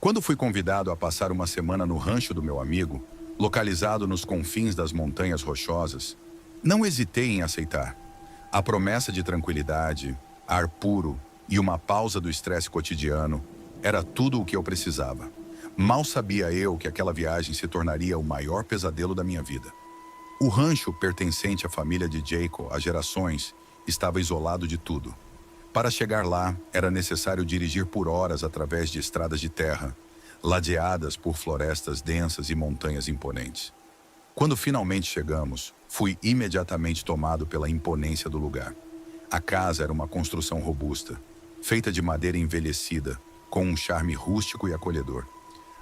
Quando fui convidado a passar uma semana no rancho do meu amigo, localizado nos confins das Montanhas Rochosas, não hesitei em aceitar. A promessa de tranquilidade, ar puro e uma pausa do estresse cotidiano era tudo o que eu precisava. Mal sabia eu que aquela viagem se tornaria o maior pesadelo da minha vida. O rancho, pertencente à família de Jacob há gerações, estava isolado de tudo. Para chegar lá, era necessário dirigir por horas através de estradas de terra, ladeadas por florestas densas e montanhas imponentes. Quando finalmente chegamos, fui imediatamente tomado pela imponência do lugar. A casa era uma construção robusta, feita de madeira envelhecida, com um charme rústico e acolhedor.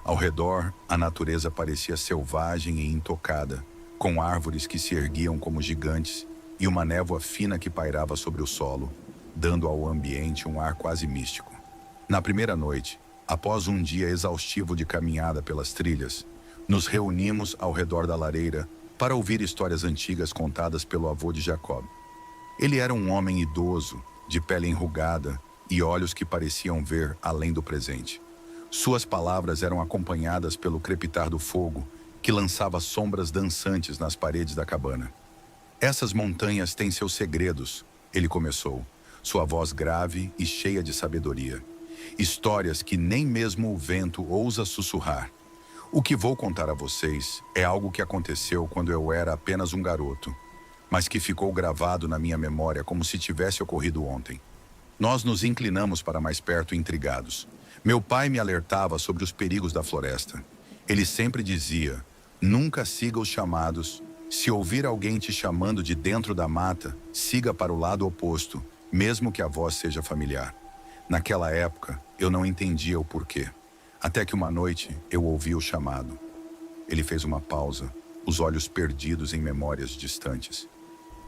Ao redor, a natureza parecia selvagem e intocada, com árvores que se erguiam como gigantes e uma névoa fina que pairava sobre o solo, dando ao ambiente um ar quase místico. Na primeira noite, após um dia exaustivo de caminhada pelas trilhas, nos reunimos ao redor da lareira para ouvir histórias antigas contadas pelo avô de Jacob. Ele era um homem idoso, de pele enrugada e olhos que pareciam ver além do presente. Suas palavras eram acompanhadas pelo crepitar do fogo, que lançava sombras dançantes nas paredes da cabana. Essas montanhas têm seus segredos, ele começou, sua voz grave e cheia de sabedoria. Histórias que nem mesmo o vento ousa sussurrar. O que vou contar a vocês é algo que aconteceu quando eu era apenas um garoto, mas que ficou gravado na minha memória como se tivesse ocorrido ontem. Nós nos inclinamos para mais perto, intrigados. Meu pai me alertava sobre os perigos da floresta. Ele sempre dizia: nunca siga os chamados. Se ouvir alguém te chamando de dentro da mata, siga para o lado oposto, mesmo que a voz seja familiar. Naquela época, eu não entendia o porquê. Até que uma noite, eu ouvi o chamado. Ele fez uma pausa, os olhos perdidos em memórias distantes.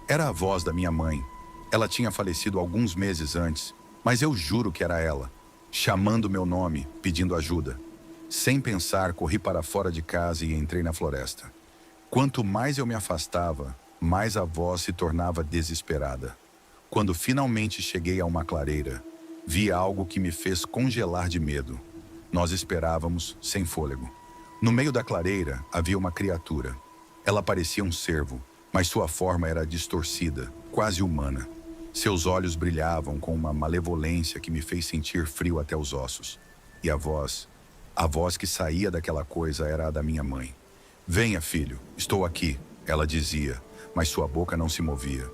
Era a voz da minha mãe. Ela tinha falecido alguns meses antes, mas eu juro que era ela, chamando meu nome, pedindo ajuda. Sem pensar, corri para fora de casa e entrei na floresta. Quanto mais eu me afastava, mais a voz se tornava desesperada. Quando finalmente cheguei a uma clareira, vi algo que me fez congelar de medo. Nós esperávamos, sem fôlego. No meio da clareira havia uma criatura. Ela parecia um cervo, mas sua forma era distorcida, quase humana. Seus olhos brilhavam com uma malevolência que me fez sentir frio até os ossos. E a voz que saía daquela coisa era a da minha mãe. Venha, filho, estou aqui, ela dizia, mas sua boca não se movia.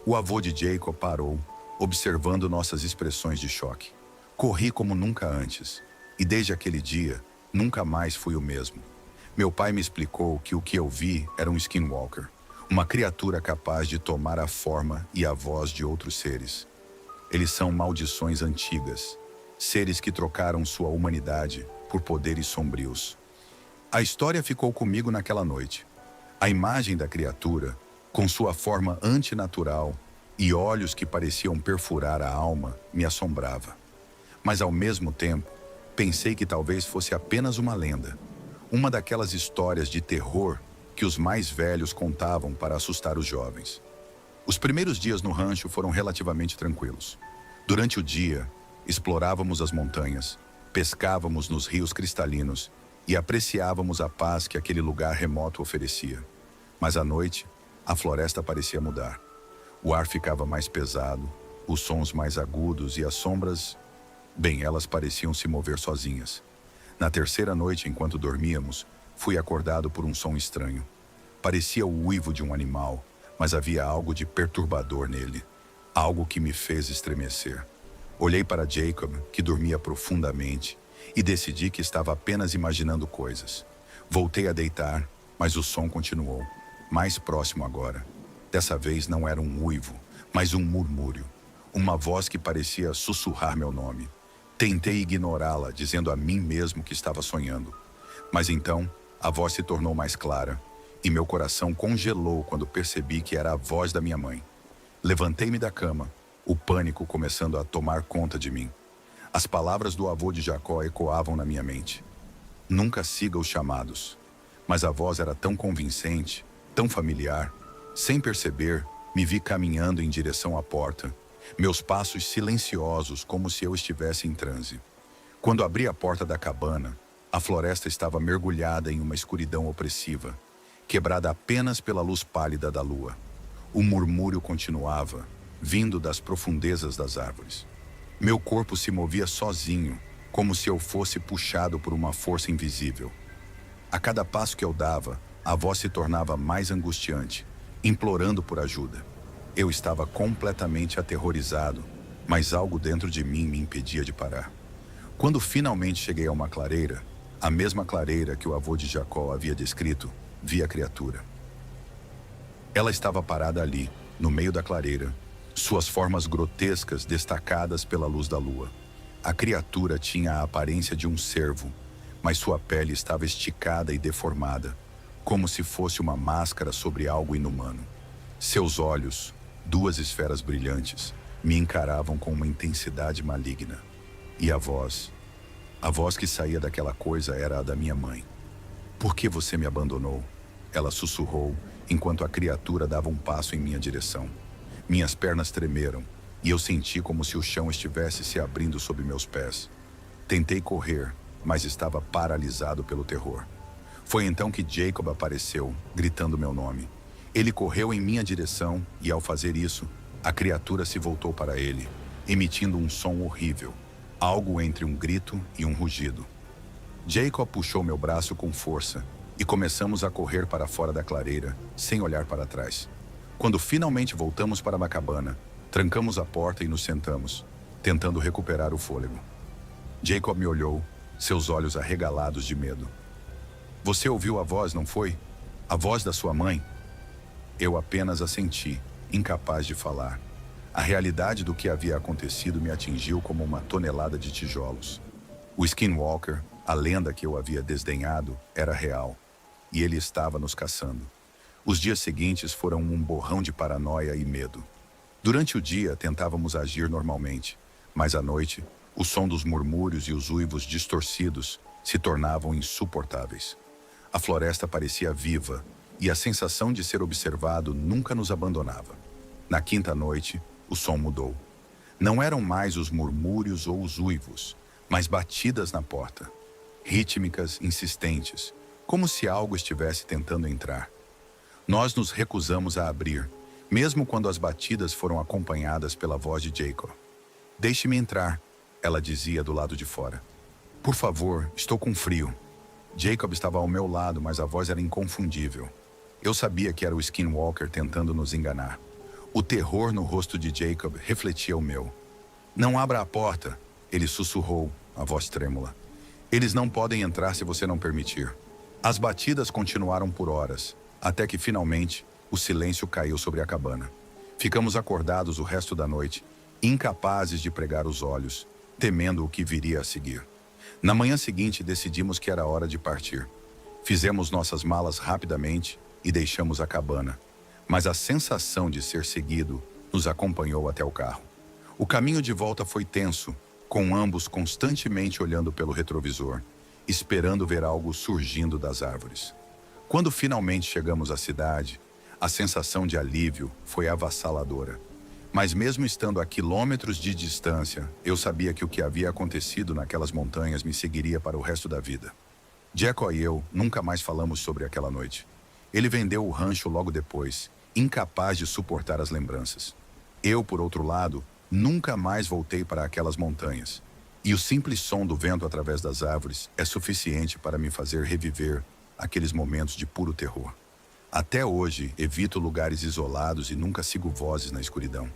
O avô de Jacob parou, observando nossas expressões de choque. Corri como nunca antes, e desde aquele dia, nunca mais fui o mesmo. Meu pai me explicou que o que eu vi era um skinwalker, uma criatura capaz de tomar a forma e a voz de outros seres. Eles são maldições antigas, seres que trocaram sua humanidade por poderes sombrios. A história ficou comigo naquela noite. A imagem da criatura, com sua forma antinatural e olhos que pareciam perfurar a alma, me assombrava. Mas ao mesmo tempo, pensei que talvez fosse apenas uma lenda, uma daquelas histórias de terror que os mais velhos contavam para assustar os jovens. Os primeiros dias no rancho foram relativamente tranquilos. Durante o dia, explorávamos as montanhas, pescávamos nos rios cristalinos e apreciávamos a paz que aquele lugar remoto oferecia. Mas à noite, a floresta parecia mudar. O ar ficava mais pesado, os sons mais agudos e as sombras, bem, elas pareciam se mover sozinhas. Na terceira noite, enquanto dormíamos, fui acordado por um som estranho. Parecia o uivo de um animal, mas havia algo de perturbador nele, algo que me fez estremecer. Olhei para Jacob, que dormia profundamente, e decidi que estava apenas imaginando coisas. Voltei a deitar, mas o som continuou, mais próximo agora. Dessa vez não era um uivo, mas um murmúrio, uma voz que parecia sussurrar meu nome. Tentei ignorá-la, dizendo a mim mesmo que estava sonhando. Mas então, a voz se tornou mais clara, e meu coração congelou quando percebi que era a voz da minha mãe. Levantei-me da cama, o pânico começando a tomar conta de mim. As palavras do avô de Jacó ecoavam na minha mente. Nunca siga os chamados. Mas a voz era tão convincente, tão familiar. Sem perceber, me vi caminhando em direção à porta, meus passos silenciosos como se eu estivesse em transe. Quando abri a porta da cabana, A floresta estava mergulhada em uma escuridão opressiva, quebrada apenas pela luz pálida da lua. O murmúrio continuava, vindo das profundezas das árvores. Meu corpo se movia sozinho, como se eu fosse puxado por uma força invisível. A cada passo que eu dava, a voz se tornava mais angustiante, implorando por ajuda. Eu estava completamente aterrorizado, mas algo dentro de mim me impedia de parar. Quando finalmente cheguei a uma clareira, a mesma clareira que o avô de Jacó havia descrito, vi a criatura. Ela estava parada ali, no meio da clareira, suas formas grotescas destacadas pela luz da lua. A criatura tinha a aparência de um cervo, mas sua pele estava esticada e deformada, como se fosse uma máscara sobre algo inumano. Seus olhos, duas esferas brilhantes, me encaravam com uma intensidade maligna. E a voz que saía daquela coisa era a da minha mãe. "Por que você me abandonou?" Ela sussurrou, enquanto a criatura dava um passo em minha direção. Minhas pernas tremeram, e eu senti como se o chão estivesse se abrindo sob meus pés. Tentei correr, mas estava paralisado pelo terror. Foi então que Jacob apareceu, gritando meu nome. Ele correu em minha direção e, ao fazer isso, a criatura se voltou para ele, emitindo um som horrível, algo entre um grito e um rugido. Jacob puxou meu braço com força e começamos a correr para fora da clareira, sem olhar para trás. Quando finalmente voltamos para a cabana, trancamos a porta e nos sentamos, tentando recuperar o fôlego. Jacob me olhou, seus olhos arregalados de medo. "Você ouviu a voz, não foi? A voz da sua mãe?" Eu apenas assenti, incapaz de falar. A realidade do que havia acontecido me atingiu como uma tonelada de tijolos. O Skinwalker, a lenda que eu havia desdenhado, era real, e ele estava nos caçando. Os dias seguintes foram um borrão de paranoia e medo. Durante o dia, tentávamos agir normalmente, mas à noite, o som dos murmúrios e os uivos distorcidos se tornavam insuportáveis. A floresta parecia viva, e a sensação de ser observado nunca nos abandonava. Na quinta noite, o som mudou. Não eram mais os murmúrios ou os uivos, mas batidas na porta, rítmicas, insistentes, como se algo estivesse tentando entrar. Nós nos recusamos a abrir, mesmo quando as batidas foram acompanhadas pela voz de Jacob. "Deixe-me entrar", ela dizia do lado de fora. "Por favor, estou com frio." Jacob estava ao meu lado, mas a voz era inconfundível. Eu sabia que era o Skinwalker tentando nos enganar. O terror no rosto de Jacob refletia o meu. "Não abra a porta", ele sussurrou, a voz trêmula. "Eles não podem entrar se você não permitir." As batidas continuaram por horas, até que finalmente o silêncio caiu sobre a cabana. Ficamos acordados o resto da noite, incapazes de pregar os olhos, temendo o que viria a seguir. Na manhã seguinte, decidimos que era hora de partir. Fizemos nossas malas rapidamente e deixamos a cabana, mas a sensação de ser seguido nos acompanhou até o carro. O caminho de volta foi tenso, com ambos constantemente olhando pelo retrovisor, esperando ver algo surgindo das árvores. Quando finalmente chegamos à cidade, a sensação de alívio foi avassaladora. Mas mesmo estando a quilômetros de distância, eu sabia que o que havia acontecido naquelas montanhas me seguiria para o resto da vida. Jacob e eu nunca mais falamos sobre aquela noite. Ele vendeu o rancho logo depois, incapaz de suportar as lembranças. Eu, por outro lado, nunca mais voltei para aquelas montanhas. E o simples som do vento através das árvores é suficiente para me fazer reviver aqueles momentos de puro terror. Até hoje, evito lugares isolados e nunca sigo vozes na escuridão.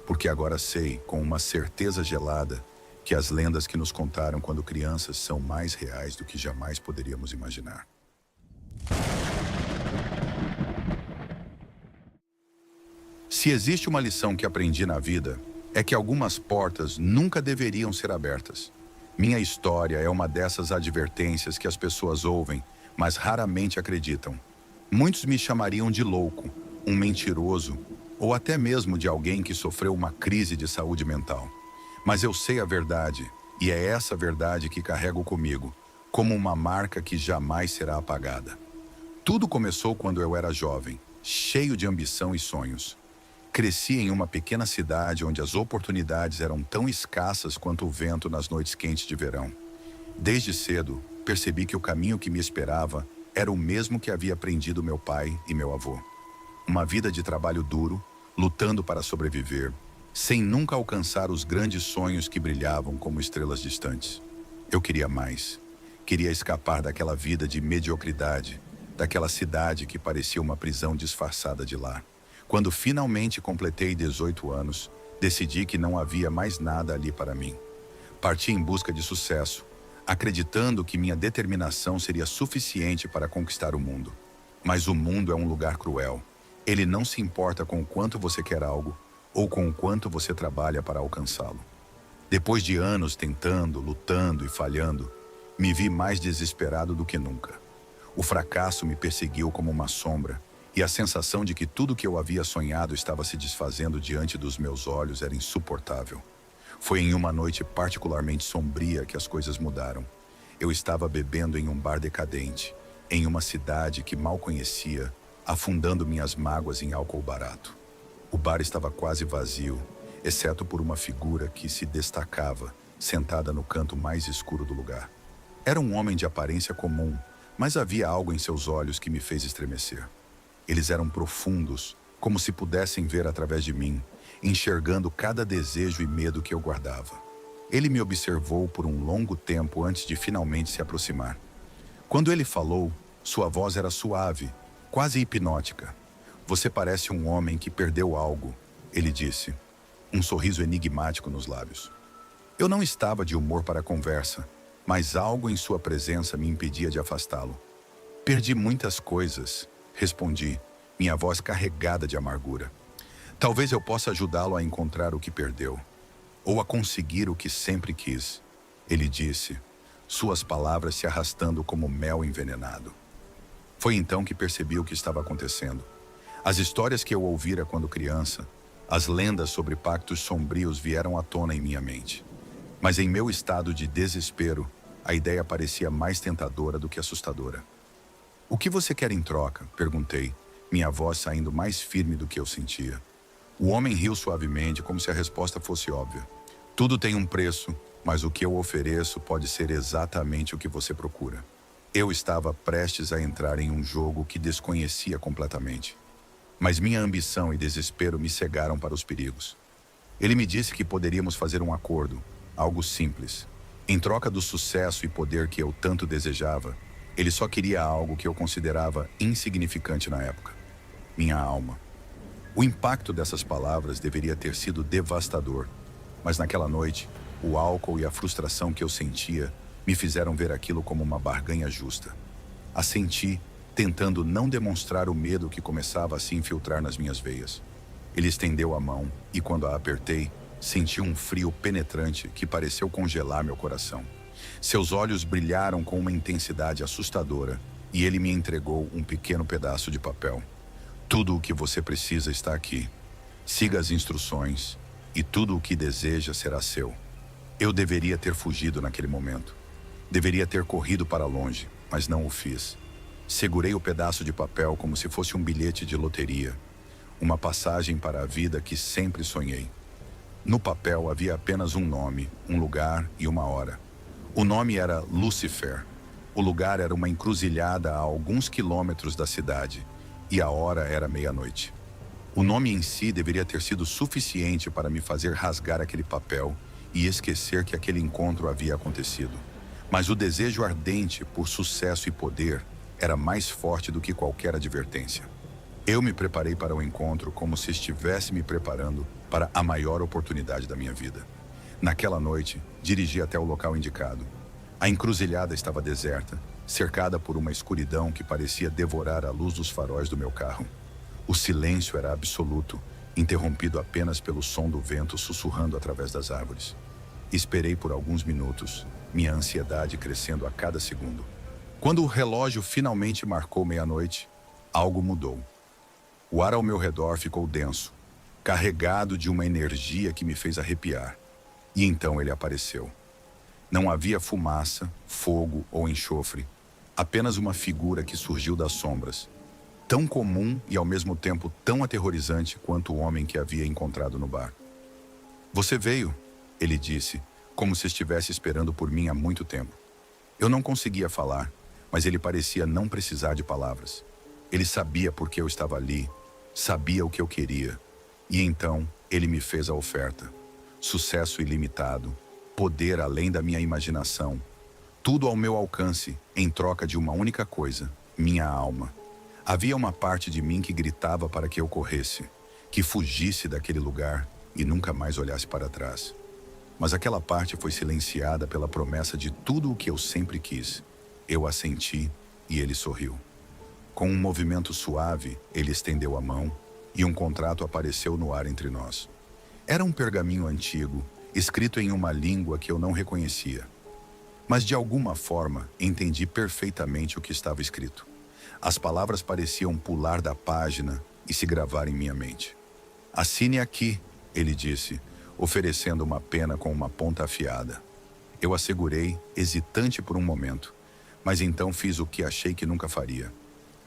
Porque agora sei, com uma certeza gelada, que as lendas que nos contaram quando crianças são mais reais do que jamais poderíamos imaginar. Se existe uma lição que aprendi na vida, é que algumas portas nunca deveriam ser abertas. Minha história é uma dessas advertências que as pessoas ouvem, mas raramente acreditam. Muitos me chamariam de louco, um mentiroso, ou até mesmo de alguém que sofreu uma crise de saúde mental. Mas eu sei a verdade, e é essa verdade que carrego comigo, como uma marca que jamais será apagada. Tudo começou quando eu era jovem, cheio de ambição e sonhos. Cresci em uma pequena cidade onde as oportunidades eram tão escassas quanto o vento nas noites quentes de verão. Desde cedo, percebi que o caminho que me esperava era o mesmo que havia aprendido meu pai e meu avô. Uma vida de trabalho duro, lutando para sobreviver, sem nunca alcançar os grandes sonhos que brilhavam como estrelas distantes. Eu queria mais. Queria escapar daquela vida de mediocridade, daquela cidade que parecia uma prisão disfarçada de lar. Quando finalmente completei 18 anos, decidi que não havia mais nada ali para mim. Parti em busca de sucesso, acreditando que minha determinação seria suficiente para conquistar o mundo. Mas o mundo é um lugar cruel. Ele não se importa com o quanto você quer algo ou com o quanto você trabalha para alcançá-lo. Depois de anos tentando, lutando e falhando, me vi mais desesperado do que nunca. O fracasso me perseguiu como uma sombra, e a sensação de que tudo que eu havia sonhado estava se desfazendo diante dos meus olhos era insuportável. Foi em uma noite particularmente sombria que as coisas mudaram. Eu estava bebendo em um bar decadente, em uma cidade que mal conhecia, afundando minhas mágoas em álcool barato. O bar estava quase vazio, exceto por uma figura que se destacava, sentada no canto mais escuro do lugar. Era um homem de aparência comum, mas havia algo em seus olhos que me fez estremecer. Eles eram profundos, como se pudessem ver através de mim, enxergando cada desejo e medo que eu guardava. Ele me observou por um longo tempo antes de finalmente se aproximar. Quando ele falou, sua voz era suave, quase hipnótica. "Você parece um homem que perdeu algo", ele disse, um sorriso enigmático nos lábios. Eu não estava de humor para a conversa, mas algo em sua presença me impedia de afastá-lo. "Perdi muitas coisas", respondi, minha voz carregada de amargura. "Talvez eu possa ajudá-lo a encontrar o que perdeu, ou a conseguir o que sempre quis", ele disse, suas palavras se arrastando como mel envenenado. Foi então que percebi o que estava acontecendo. As histórias que eu ouvira quando criança, as lendas sobre pactos sombrios vieram à tona em minha mente. Mas em meu estado de desespero, a ideia parecia mais tentadora do que assustadora. "O que você quer em troca?", perguntei, minha voz saindo mais firme do que eu sentia. O homem riu suavemente, como se a resposta fosse óbvia. "Tudo tem um preço, mas o que eu ofereço pode ser exatamente o que você procura." Eu estava prestes a entrar em um jogo que desconhecia completamente. Mas minha ambição e desespero me cegaram para os perigos. Ele me disse que poderíamos fazer um acordo, algo simples. Em troca do sucesso e poder que eu tanto desejava, ele só queria algo que eu considerava insignificante na época: minha alma. O impacto dessas palavras deveria ter sido devastador, mas naquela noite, o álcool e a frustração que eu sentia me fizeram ver aquilo como uma barganha justa. Assenti, tentando não demonstrar o medo que começava a se infiltrar nas minhas veias. Ele estendeu a mão e, quando a apertei, senti um frio penetrante que pareceu congelar meu coração. Seus olhos brilharam com uma intensidade assustadora e ele me entregou um pequeno pedaço de papel. "Tudo o que você precisa está aqui. Siga as instruções e tudo o que deseja será seu." Eu deveria ter fugido naquele momento. Deveria ter corrido para longe, mas não o fiz. Segurei o pedaço de papel como se fosse um bilhete de loteria, uma passagem para a vida que sempre sonhei. No papel havia apenas um nome, um lugar e uma hora. O nome era Lucifer. O lugar era uma encruzilhada a alguns quilômetros da cidade, e a hora era meia-noite. O nome em si deveria ter sido suficiente para me fazer rasgar aquele papel e esquecer que aquele encontro havia acontecido. Mas o desejo ardente por sucesso e poder era mais forte do que qualquer advertência. Eu me preparei para o encontro como se estivesse me preparando para a maior oportunidade da minha vida. Naquela noite, dirigi até o local indicado. A encruzilhada estava deserta, cercada por uma escuridão que parecia devorar a luz dos faróis do meu carro. O silêncio era absoluto, interrompido apenas pelo som do vento sussurrando através das árvores. Esperei por alguns minutos, minha ansiedade crescendo a cada segundo. Quando o relógio finalmente marcou meia-noite, algo mudou. O ar ao meu redor ficou denso, carregado de uma energia que me fez arrepiar. E então ele apareceu. Não havia fumaça, fogo ou enxofre, apenas uma figura que surgiu das sombras, tão comum e ao mesmo tempo tão aterrorizante quanto o homem que havia encontrado no bar. "Você veio", ele disse, como se estivesse esperando por mim há muito tempo. Eu não conseguia falar, mas ele parecia não precisar de palavras. Ele sabia por que eu estava ali, sabia o que eu queria. E então, ele me fez a oferta. Sucesso ilimitado, poder além da minha imaginação. Tudo ao meu alcance, em troca de uma única coisa, minha alma. Havia uma parte de mim que gritava para que eu corresse, que fugisse daquele lugar e nunca mais olhasse para trás. Mas aquela parte foi silenciada pela promessa de tudo o que eu sempre quis. Eu assenti e ele sorriu. Com um movimento suave, ele estendeu a mão e um contrato apareceu no ar entre nós. Era um pergaminho antigo, escrito em uma língua que eu não reconhecia. Mas de alguma forma, entendi perfeitamente o que estava escrito. As palavras pareciam pular da página e se gravar em minha mente. "Assine aqui", ele disse, oferecendo uma pena com uma ponta afiada. Eu a segurei, hesitante por um momento, mas então fiz o que achei que nunca faria.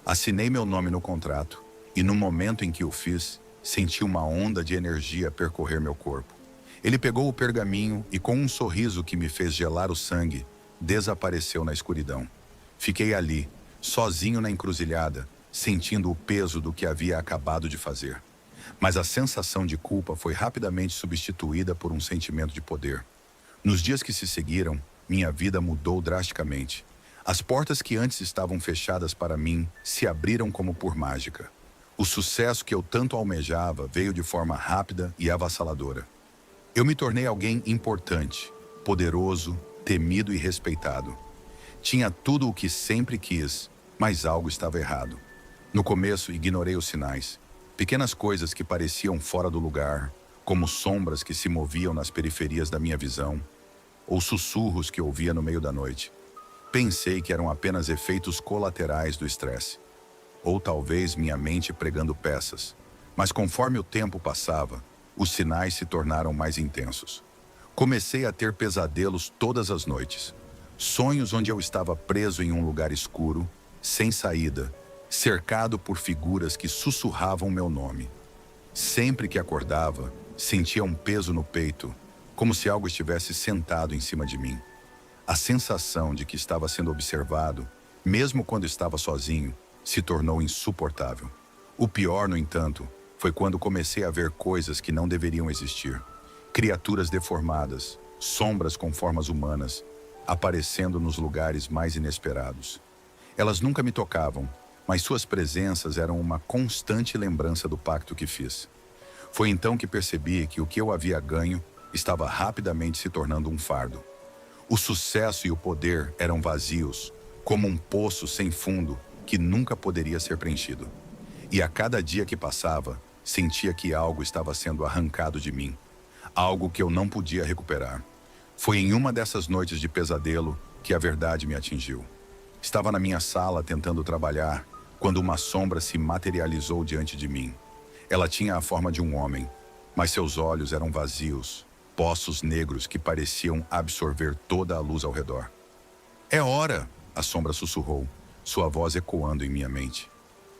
Assinei meu nome no contrato, e no momento em que o fiz, senti uma onda de energia percorrer meu corpo. Ele pegou o pergaminho e, com um sorriso que me fez gelar o sangue, desapareceu na escuridão. Fiquei ali, sozinho na encruzilhada, sentindo o peso do que havia acabado de fazer. Mas a sensação de culpa foi rapidamente substituída por um sentimento de poder. Nos dias que se seguiram, minha vida mudou drasticamente. As portas que antes estavam fechadas para mim se abriram como por mágica. O sucesso que eu tanto almejava veio de forma rápida e avassaladora. Eu me tornei alguém importante, poderoso, temido e respeitado. Tinha tudo o que sempre quis, mas algo estava errado. No começo, ignorei os sinais. Pequenas coisas que pareciam fora do lugar, como sombras que se moviam nas periferias da minha visão, ou sussurros que ouvia no meio da noite. Pensei que eram apenas efeitos colaterais do estresse. Ou talvez minha mente pregando peças. Mas conforme o tempo passava, os sinais se tornaram mais intensos. Comecei a ter pesadelos todas as noites. Sonhos onde eu estava preso em um lugar escuro, sem saída, cercado por figuras que sussurravam meu nome. Sempre que acordava, sentia um peso no peito, como se algo estivesse sentado em cima de mim. A sensação de que estava sendo observado, mesmo quando estava sozinho, se tornou insuportável. O pior, no entanto, foi quando comecei a ver coisas que não deveriam existir. Criaturas deformadas, sombras com formas humanas, aparecendo nos lugares mais inesperados. Elas nunca me tocavam, mas suas presenças eram uma constante lembrança do pacto que fiz. Foi então que percebi que o que eu havia ganho estava rapidamente se tornando um fardo. O sucesso e o poder eram vazios, como um poço sem fundo que nunca poderia ser preenchido. E a cada dia que passava, sentia que algo estava sendo arrancado de mim, algo que eu não podia recuperar. Foi em uma dessas noites de pesadelo que a verdade me atingiu. Estava na minha sala tentando trabalhar, quando uma sombra se materializou diante de mim. Ela tinha a forma de um homem, mas seus olhos eram vazios, poços negros que pareciam absorver toda a luz ao redor. "É hora!", a sombra sussurrou, sua voz ecoando em minha mente.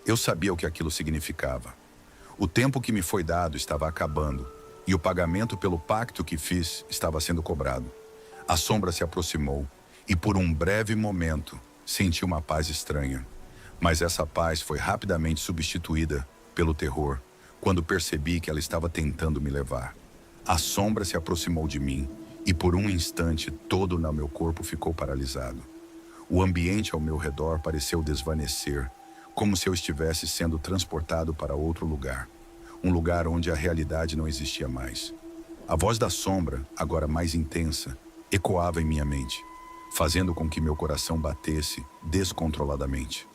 Eu sabia o que aquilo significava. O tempo que me foi dado estava acabando, e o pagamento pelo pacto que fiz estava sendo cobrado. A sombra se aproximou, e por um breve momento, senti uma paz estranha. Mas essa paz foi rapidamente substituída pelo terror, quando percebi que ela estava tentando me levar. A sombra se aproximou de mim, e por um instante todo o meu corpo ficou paralisado. O ambiente ao meu redor pareceu desvanecer, como se eu estivesse sendo transportado para outro lugar. Um lugar onde a realidade não existia mais. A voz da sombra, agora mais intensa, ecoava em minha mente, fazendo com que meu coração batesse descontroladamente.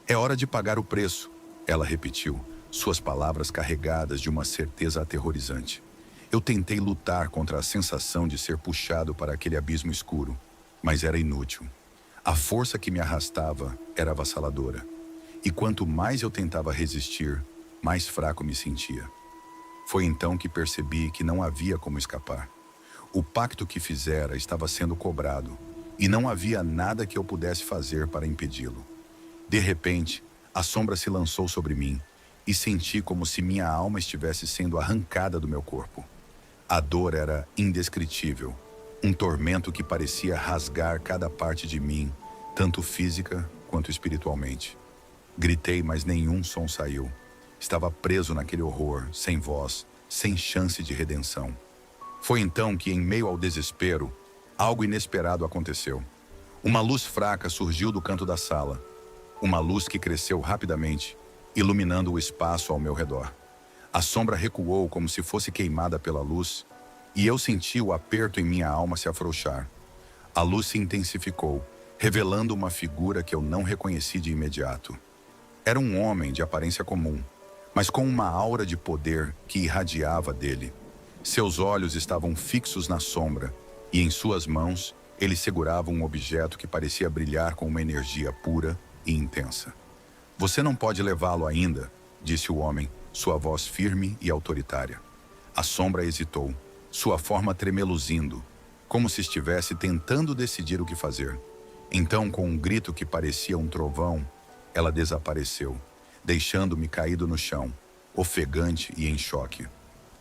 "É hora de pagar o preço", ela repetiu, suas palavras carregadas de uma certeza aterrorizante. Eu tentei lutar contra a sensação de ser puxado para aquele abismo escuro, mas era inútil. A força que me arrastava era avassaladora, e quanto mais eu tentava resistir, mais fraco me sentia. Foi então que percebi que não havia como escapar. O pacto que fizera estava sendo cobrado, e não havia nada que eu pudesse fazer para impedi-lo. De repente, a sombra se lançou sobre mim, e senti como se minha alma estivesse sendo arrancada do meu corpo. A dor era indescritível, Um tormento que parecia rasgar cada parte de mim, tanto física quanto espiritualmente. Gritei, mas nenhum som saiu. Estava preso naquele horror, sem voz, sem chance de redenção. Foi então que, em meio ao desespero, algo inesperado aconteceu. Uma luz fraca surgiu do canto da sala. Uma luz que cresceu rapidamente, iluminando o espaço ao meu redor. A sombra recuou como se fosse queimada pela luz, e eu senti o aperto em minha alma se afrouxar. A luz se intensificou, revelando uma figura que eu não reconheci de imediato. Era um homem de aparência comum, mas com uma aura de poder que irradiava dele. Seus olhos estavam fixos na sombra, e em suas mãos ele segurava um objeto que parecia brilhar com uma energia pura e intensa. "Você não pode levá-lo ainda", disse o homem, sua voz firme e autoritária. A sombra hesitou, sua forma tremeluzindo, como se estivesse tentando decidir o que fazer. Então, com um grito que parecia um trovão, ela desapareceu, deixando-me caído no chão, ofegante e em choque.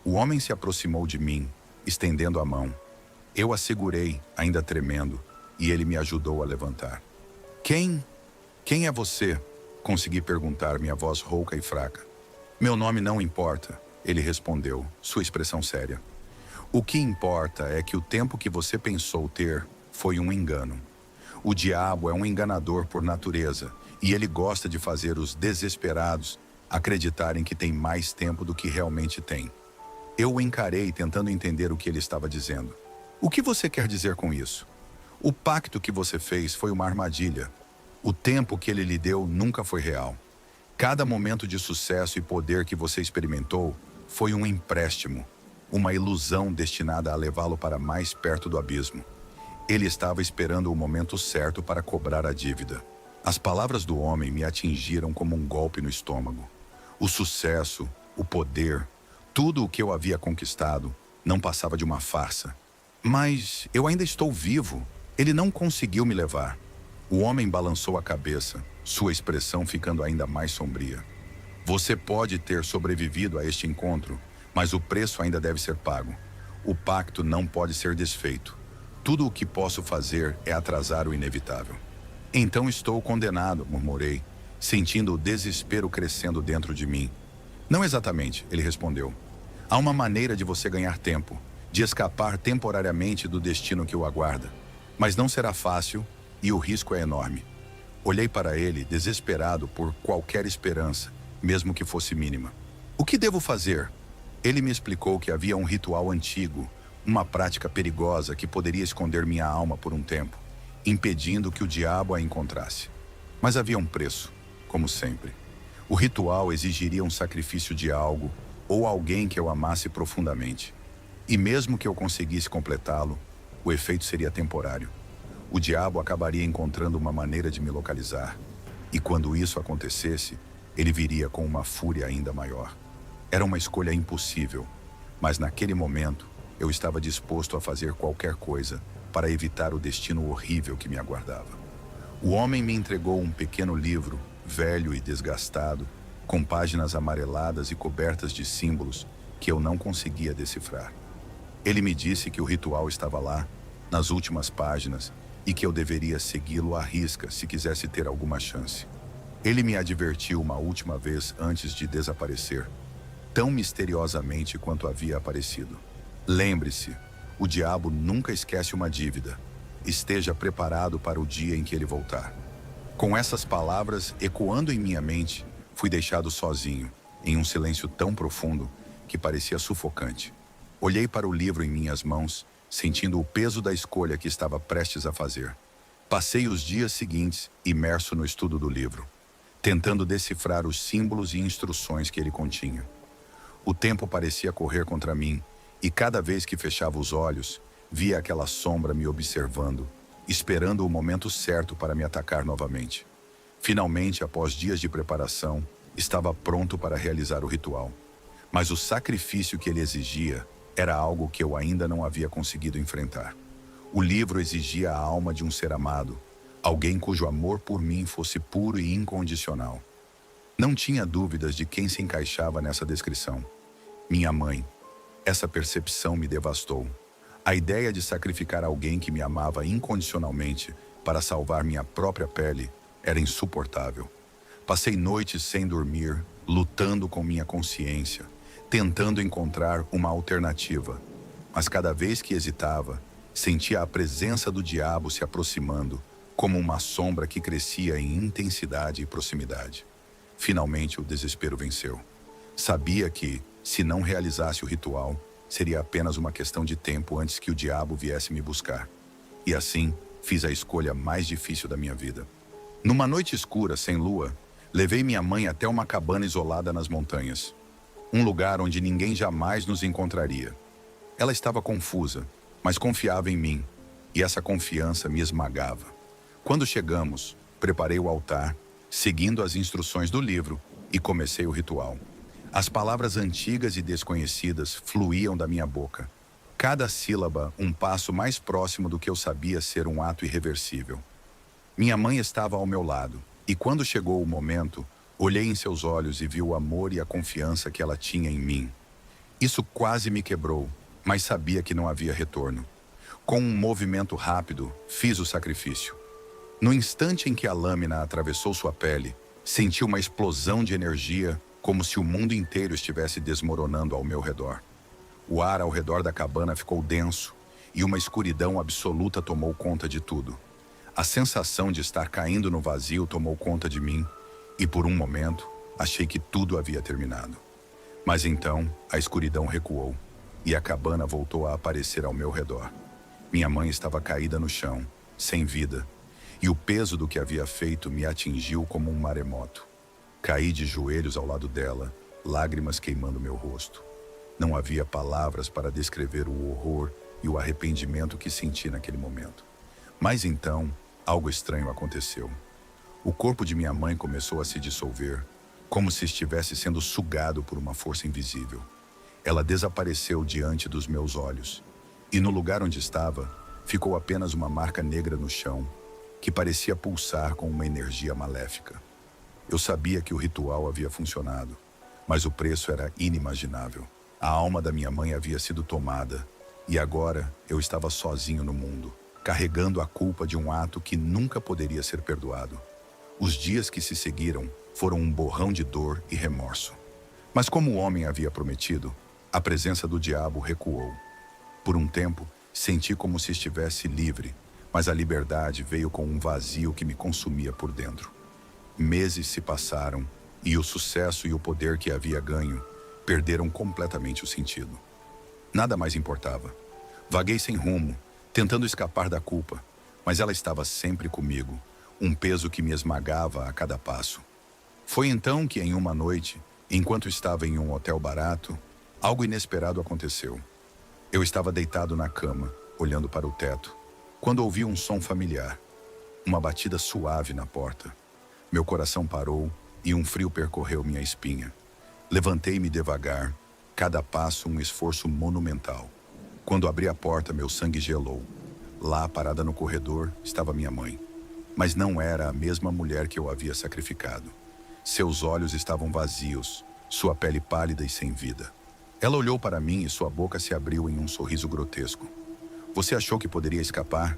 O homem se aproximou de mim, estendendo a mão. Eu a segurei, ainda tremendo, e ele me ajudou a levantar. Quem é você?" Consegui perguntar, minha voz rouca e fraca. "Meu nome não importa", ele respondeu, sua expressão séria. "O que importa é que o tempo que você pensou ter foi um engano. O diabo é um enganador por natureza, e ele gosta de fazer os desesperados acreditarem que tem mais tempo do que realmente tem." Eu o encarei, tentando entender o que ele estava dizendo. "O que você quer dizer com isso?" "O pacto que você fez foi uma armadilha. O tempo que ele lhe deu nunca foi real. Cada momento de sucesso e poder que você experimentou foi um empréstimo, uma ilusão destinada a levá-lo para mais perto do abismo. Ele estava esperando o momento certo para cobrar a dívida." As palavras do homem me atingiram como um golpe no estômago. O sucesso, o poder, tudo o que eu havia conquistado não passava de uma farsa. "Mas eu ainda estou vivo. Ele não conseguiu me levar." O homem balançou a cabeça, sua expressão ficando ainda mais sombria. "Você pode ter sobrevivido a este encontro, mas o preço ainda deve ser pago. O pacto não pode ser desfeito. Tudo o que posso fazer é atrasar o inevitável." "Então estou condenado", murmurei, sentindo o desespero crescendo dentro de mim. "Não exatamente", ele respondeu. "Há uma maneira de você ganhar tempo, de escapar temporariamente do destino que o aguarda. Mas não será fácil e o risco é enorme." Olhei para ele, desesperado por qualquer esperança, mesmo que fosse mínima. "O que devo fazer?" Ele me explicou que havia um ritual antigo, uma prática perigosa que poderia esconder minha alma por um tempo, impedindo que o diabo a encontrasse. Mas havia um preço, como sempre. O ritual exigiria um sacrifício de algo ou alguém que eu amasse profundamente. E mesmo que eu conseguisse completá-lo, o efeito seria temporário. O diabo acabaria encontrando uma maneira de me localizar. E quando isso acontecesse, ele viria com uma fúria ainda maior. Era uma escolha impossível, mas naquele momento eu estava disposto a fazer qualquer coisa para evitar o destino horrível que me aguardava. O homem me entregou um pequeno livro, velho e desgastado, com páginas amareladas e cobertas de símbolos que eu não conseguia decifrar. Ele me disse que o ritual estava lá, nas últimas páginas, e que eu deveria segui-lo à risca se quisesse ter alguma chance. Ele me advertiu uma última vez antes de desaparecer, tão misteriosamente quanto havia aparecido. "Lembre-se, o diabo nunca esquece uma dívida. Esteja preparado para o dia em que ele voltar." Com essas palavras ecoando em minha mente, fui deixado sozinho, em um silêncio tão profundo que parecia sufocante. Olhei para o livro em minhas mãos, sentindo o peso da escolha que estava prestes a fazer. Passei os dias seguintes imerso no estudo do livro, tentando decifrar os símbolos e instruções que ele continha. O tempo parecia correr contra mim, e cada vez que fechava os olhos, via aquela sombra me observando, esperando o momento certo para me atacar novamente. Finalmente, após dias de preparação, estava pronto para realizar o ritual. Mas o sacrifício que ele exigia era algo que eu ainda não havia conseguido enfrentar. O livro exigia a alma de um ser amado, alguém cujo amor por mim fosse puro e incondicional. Não tinha dúvidas de quem se encaixava nessa descrição. Minha mãe. Essa percepção me devastou. A ideia de sacrificar alguém que me amava incondicionalmente para salvar minha própria pele era insuportável. Passei noites sem dormir, lutando com minha consciência, tentando encontrar uma alternativa. Mas cada vez que hesitava, sentia a presença do diabo se aproximando, como uma sombra que crescia em intensidade e proximidade. Finalmente, o desespero venceu. Sabia que, se não realizasse o ritual, seria apenas uma questão de tempo antes que o diabo viesse me buscar. E assim, fiz a escolha mais difícil da minha vida. Numa noite escura, sem lua, levei minha mãe até uma cabana isolada nas montanhas. Um lugar onde ninguém jamais nos encontraria. Ela estava confusa, mas confiava em mim, e essa confiança me esmagava. Quando chegamos, preparei o altar, seguindo as instruções do livro, e comecei o ritual. As palavras antigas e desconhecidas fluíam da minha boca. Cada sílaba um passo mais próximo do que eu sabia ser um ato irreversível. Minha mãe estava ao meu lado, e quando chegou o momento, olhei em seus olhos e vi o amor e a confiança que ela tinha em mim. Isso quase me quebrou, mas sabia que não havia retorno. Com um movimento rápido, fiz o sacrifício. No instante em que a lâmina atravessou sua pele, senti uma explosão de energia, como se o mundo inteiro estivesse desmoronando ao meu redor. O ar ao redor da cabana ficou denso e uma escuridão absoluta tomou conta de tudo. A sensação de estar caindo no vazio tomou conta de mim e, por um momento, achei que tudo havia terminado. Mas então, a escuridão recuou e a cabana voltou a aparecer ao meu redor. Minha mãe estava caída no chão, sem vida, e o peso do que havia feito me atingiu como um maremoto. Caí de joelhos ao lado dela, lágrimas queimando meu rosto. Não havia palavras para descrever o horror e o arrependimento que senti naquele momento. Mas então, algo estranho aconteceu. O corpo de minha mãe começou a se dissolver, como se estivesse sendo sugado por uma força invisível. Ela desapareceu diante dos meus olhos, e no lugar onde estava, ficou apenas uma marca negra no chão, que parecia pulsar com uma energia maléfica. Eu sabia que o ritual havia funcionado, mas o preço era inimaginável. A alma da minha mãe havia sido tomada, e agora eu estava sozinho no mundo, carregando a culpa de um ato que nunca poderia ser perdoado. Os dias que se seguiram foram um borrão de dor e remorso. Mas como o homem havia prometido, a presença do diabo recuou. Por um tempo, senti como se estivesse livre, mas a liberdade veio com um vazio que me consumia por dentro. Meses se passaram e o sucesso e o poder que havia ganho perderam completamente o sentido. Nada mais importava. Vaguei sem rumo, tentando escapar da culpa, mas ela estava sempre comigo, um peso que me esmagava a cada passo. Foi então que, em uma noite, enquanto estava em um hotel barato, algo inesperado aconteceu. Eu estava deitado na cama, olhando para o teto, quando ouvi um som familiar, uma batida suave na porta. Meu coração parou e um frio percorreu minha espinha. Levantei-me devagar, cada passo um esforço monumental. Quando abri a porta, meu sangue gelou. Lá, parada no corredor, estava minha mãe. Mas não era a mesma mulher que eu havia sacrificado. Seus olhos estavam vazios, sua pele pálida e sem vida. Ela olhou para mim e sua boca se abriu em um sorriso grotesco. "Você achou que poderia escapar?"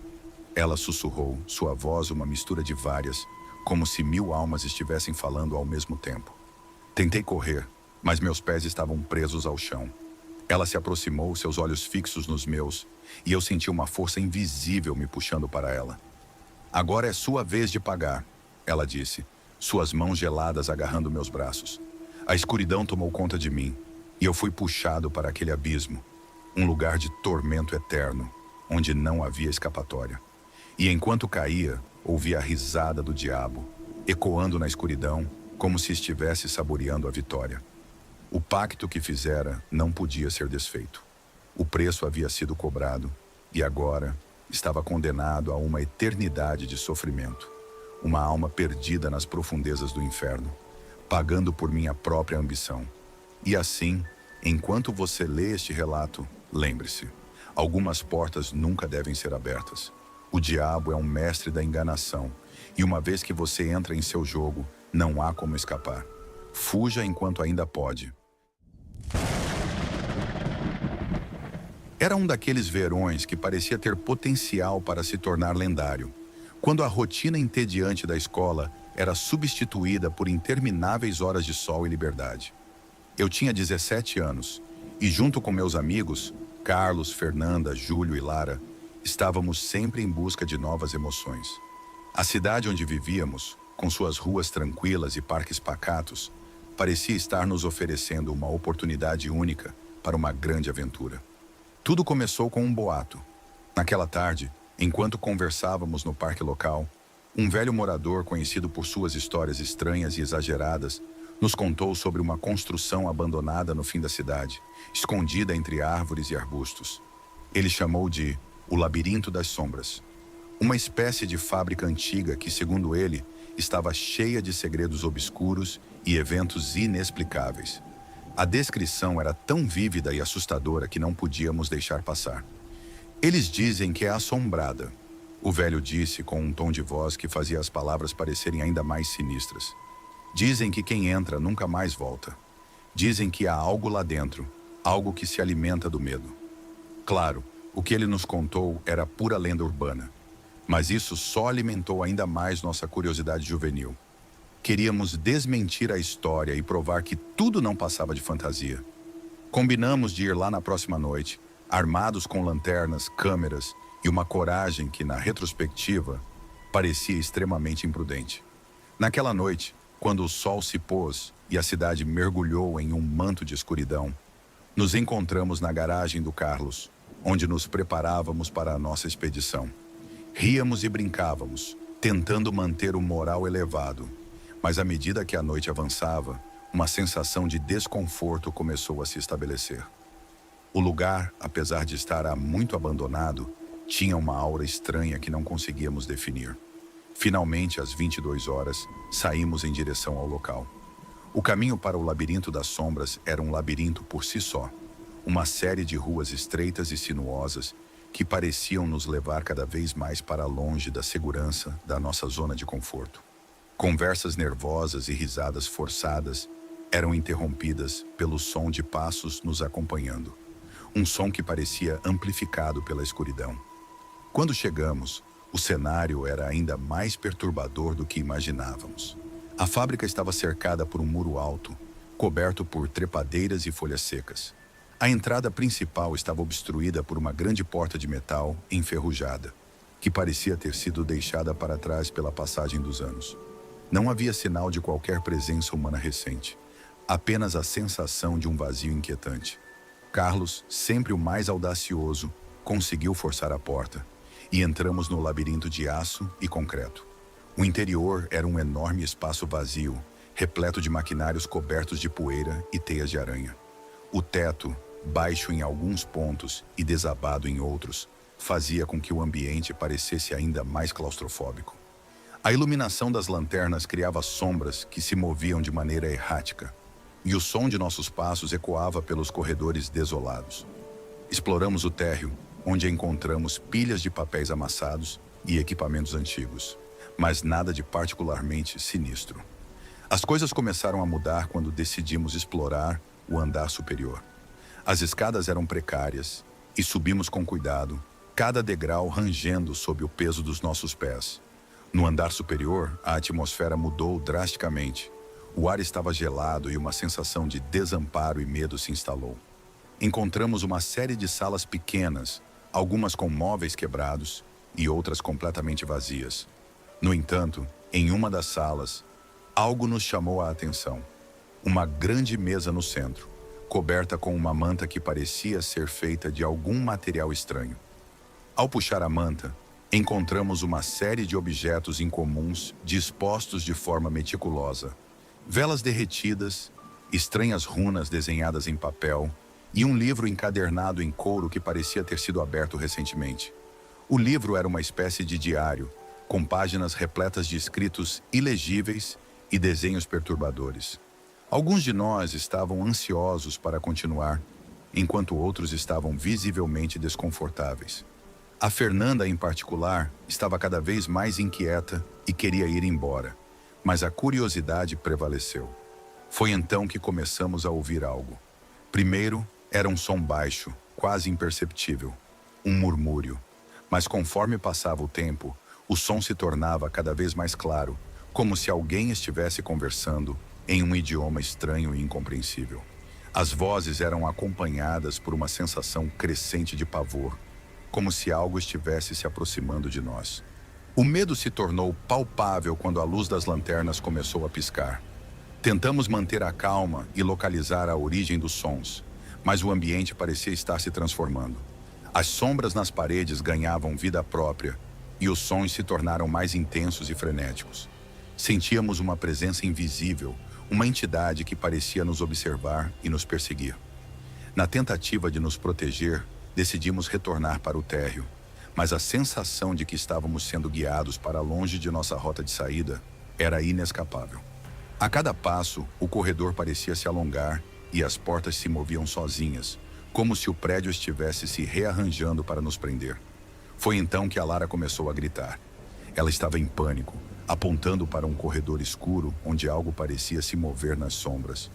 Ela sussurrou, sua voz uma mistura de várias, como se 1000 almas estivessem falando ao mesmo tempo. Tentei correr, mas meus pés estavam presos ao chão. Ela se aproximou, seus olhos fixos nos meus, e eu senti uma força invisível me puxando para ela. "Agora é sua vez de pagar", ela disse, suas mãos geladas agarrando meus braços. A escuridão tomou conta de mim, e eu fui puxado para aquele abismo, um lugar de tormento eterno, onde não havia escapatória. E enquanto caía, ouvi a risada do diabo, ecoando na escuridão, como se estivesse saboreando a vitória. O pacto que fizera não podia ser desfeito. O preço havia sido cobrado, e agora estava condenado a uma eternidade de sofrimento. Uma alma perdida nas profundezas do inferno, pagando por minha própria ambição. E assim, enquanto você lê este relato, lembre-se, algumas portas nunca devem ser abertas. O diabo é um mestre da enganação, e uma vez que você entra em seu jogo, não há como escapar. Fuja enquanto ainda pode. Era um daqueles verões que parecia ter potencial para se tornar lendário, quando a rotina entediante da escola era substituída por intermináveis horas de sol e liberdade. Eu tinha 17 anos e, junto com meus amigos, Carlos, Fernanda, Júlio e Lara, estávamos sempre em busca de novas emoções. A cidade onde vivíamos, com suas ruas tranquilas e parques pacatos, parecia estar nos oferecendo uma oportunidade única para uma grande aventura. Tudo começou com um boato. Naquela tarde, enquanto conversávamos no parque local, um velho morador conhecido por suas histórias estranhas e exageradas nos contou sobre uma construção abandonada no fim da cidade, escondida entre árvores e arbustos. Ele chamou de o Labirinto das Sombras, uma espécie de fábrica antiga que, segundo ele, estava cheia de segredos obscuros e eventos inexplicáveis. A descrição era tão vívida e assustadora que não podíamos deixar passar. Eles dizem que é assombrada, o velho disse com um tom de voz que fazia as palavras parecerem ainda mais sinistras. Dizem que quem entra nunca mais volta. Dizem que há algo lá dentro, algo que se alimenta do medo. Claro, o que ele nos contou era pura lenda urbana, mas isso só alimentou ainda mais nossa curiosidade juvenil. Queríamos desmentir a história e provar que tudo não passava de fantasia. Combinamos de ir lá na próxima noite, armados com lanternas, câmeras e uma coragem que, na retrospectiva, parecia extremamente imprudente. Naquela noite, quando o sol se pôs e a cidade mergulhou em um manto de escuridão, nos encontramos na garagem do Carlos, onde nos preparávamos para a nossa expedição. Ríamos e brincávamos, tentando manter o moral elevado, mas à medida que a noite avançava, uma sensação de desconforto começou a se estabelecer. O lugar, apesar de estar há muito abandonado, tinha uma aura estranha que não conseguíamos definir. Finalmente, às 22 horas, saímos em direção ao local. O caminho para o Labirinto das Sombras era um labirinto por si só, uma série de ruas estreitas e sinuosas que pareciam nos levar cada vez mais para longe da segurança da nossa zona de conforto. Conversas nervosas e risadas forçadas eram interrompidas pelo som de passos nos acompanhando, um som que parecia amplificado pela escuridão. Quando chegamos, o cenário era ainda mais perturbador do que imaginávamos. A fábrica estava cercada por um muro alto, coberto por trepadeiras e folhas secas. A entrada principal estava obstruída por uma grande porta de metal enferrujada, que parecia ter sido deixada para trás pela passagem dos anos. Não havia sinal de qualquer presença humana recente, apenas a sensação de um vazio inquietante. Carlos, sempre o mais audacioso, conseguiu forçar a porta, e entramos no labirinto de aço e concreto. O interior era um enorme espaço vazio, repleto de maquinários cobertos de poeira e teias de aranha. O teto, baixo em alguns pontos e desabado em outros, fazia com que o ambiente parecesse ainda mais claustrofóbico. A iluminação das lanternas criava sombras que se moviam de maneira errática, e o som de nossos passos ecoava pelos corredores desolados. Exploramos o térreo, onde encontramos pilhas de papéis amassados e equipamentos antigos, mas nada de particularmente sinistro. As coisas começaram a mudar quando decidimos explorar o andar superior. As escadas eram precárias e subimos com cuidado, cada degrau rangendo sob o peso dos nossos pés. No andar superior, a atmosfera mudou drasticamente. O ar estava gelado e uma sensação de desamparo e medo se instalou. Encontramos uma série de salas pequenas, algumas com móveis quebrados e outras completamente vazias. No entanto, em uma das salas, algo nos chamou a atenção. Uma grande mesa no centro, coberta com uma manta que parecia ser feita de algum material estranho. Ao puxar a manta, encontramos uma série de objetos incomuns dispostos de forma meticulosa. Velas derretidas, estranhas runas desenhadas em papel e um livro encadernado em couro que parecia ter sido aberto recentemente. O livro era uma espécie de diário, com páginas repletas de escritos ilegíveis e desenhos perturbadores. Alguns de nós estavam ansiosos para continuar, enquanto outros estavam visivelmente desconfortáveis. A Fernanda, em particular, estava cada vez mais inquieta e queria ir embora, mas a curiosidade prevaleceu. Foi então que começamos a ouvir algo. Primeiro, era um som baixo, quase imperceptível, um murmúrio. Mas conforme passava o tempo, o som se tornava cada vez mais claro, como se alguém estivesse conversando em um idioma estranho e incompreensível. As vozes eram acompanhadas por uma sensação crescente de pavor, como se algo estivesse se aproximando de nós. O medo se tornou palpável quando a luz das lanternas começou a piscar. Tentamos manter a calma e localizar a origem dos sons, mas o ambiente parecia estar se transformando. As sombras nas paredes ganhavam vida própria e os sons se tornaram mais intensos e frenéticos. Sentíamos uma presença invisível, uma entidade que parecia nos observar e nos perseguir. Na tentativa de nos proteger, decidimos retornar para o térreo, mas a sensação de que estávamos sendo guiados para longe de nossa rota de saída era inescapável. A cada passo, o corredor parecia se alongar e as portas se moviam sozinhas, como se o prédio estivesse se rearranjando para nos prender. Foi então que a Lara começou a gritar. Ela estava em pânico, apontando para um corredor escuro onde algo parecia se mover nas sombras.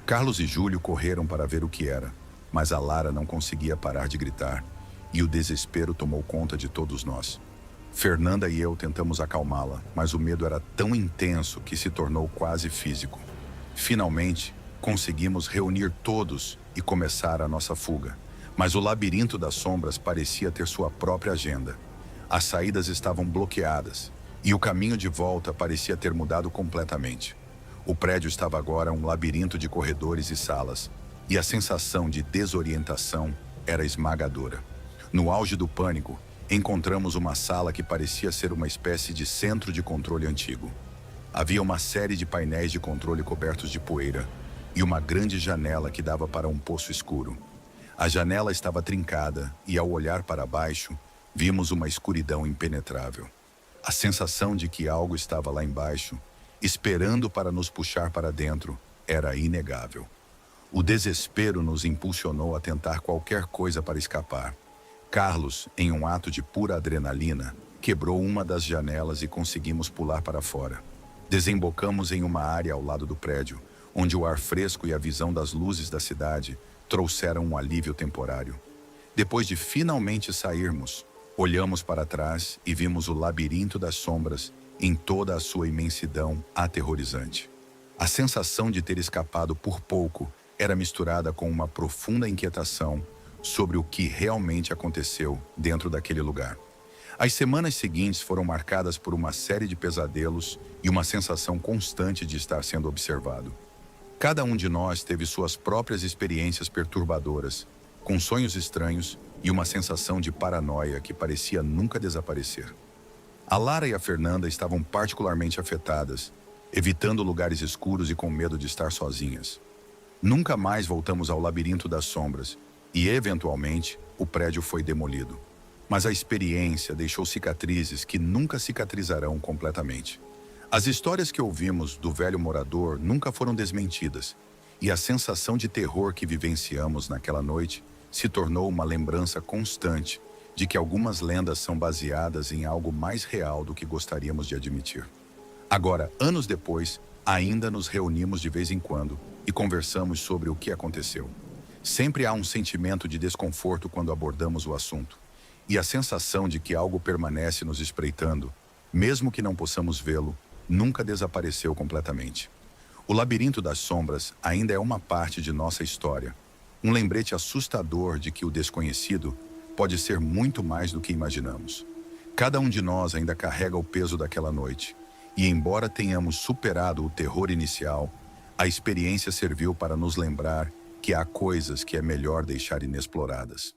Carlos e Júlio correram para ver o que era, mas a Lara não conseguia parar de gritar, e o desespero tomou conta de todos nós. Fernanda e eu tentamos acalmá-la, mas o medo era tão intenso que se tornou quase físico. Finalmente, conseguimos reunir todos e começar a nossa fuga, mas o labirinto das sombras parecia ter sua própria agenda. As saídas estavam bloqueadas, e o caminho de volta parecia ter mudado completamente. O prédio estava agora um labirinto de corredores e salas, e a sensação de desorientação era esmagadora. No auge do pânico, encontramos uma sala que parecia ser uma espécie de centro de controle antigo. Havia uma série de painéis de controle cobertos de poeira e uma grande janela que dava para um poço escuro. A janela estava trincada e, ao olhar para baixo, vimos uma escuridão impenetrável. A sensação de que algo estava lá embaixo, esperando para nos puxar para dentro, era inegável. O desespero nos impulsionou a tentar qualquer coisa para escapar. Carlos, em um ato de pura adrenalina, quebrou uma das janelas e conseguimos pular para fora. Desembocamos em uma área ao lado do prédio, onde o ar fresco e a visão das luzes da cidade trouxeram um alívio temporário. Depois de finalmente sairmos, olhamos para trás e vimos o labirinto das sombras em toda a sua imensidão aterrorizante. A sensação de ter escapado por pouco era misturada com uma profunda inquietação sobre o que realmente aconteceu dentro daquele lugar. As semanas seguintes foram marcadas por uma série de pesadelos e uma sensação constante de estar sendo observado. Cada um de nós teve suas próprias experiências perturbadoras, com sonhos estranhos e uma sensação de paranoia que parecia nunca desaparecer. A Lara e a Fernanda estavam particularmente afetadas, evitando lugares escuros e com medo de estar sozinhas. Nunca mais voltamos ao labirinto das sombras e, eventualmente, o prédio foi demolido. Mas a experiência deixou cicatrizes que nunca cicatrizarão completamente. As histórias que ouvimos do velho morador nunca foram desmentidas, e a sensação de terror que vivenciamos naquela noite se tornou uma lembrança constante de que algumas lendas são baseadas em algo mais real do que gostaríamos de admitir. Agora, anos depois, ainda nos reunimos de vez em quando e conversamos sobre o que aconteceu. Sempre há um sentimento de desconforto quando abordamos o assunto, e a sensação de que algo permanece nos espreitando, mesmo que não possamos vê-lo, nunca desapareceu completamente. O labirinto das sombras ainda é uma parte de nossa história, um lembrete assustador de que o desconhecido pode ser muito mais do que imaginamos. Cada um de nós ainda carrega o peso daquela noite, e embora tenhamos superado o terror inicial, a experiência serviu para nos lembrar que há coisas que é melhor deixar inexploradas.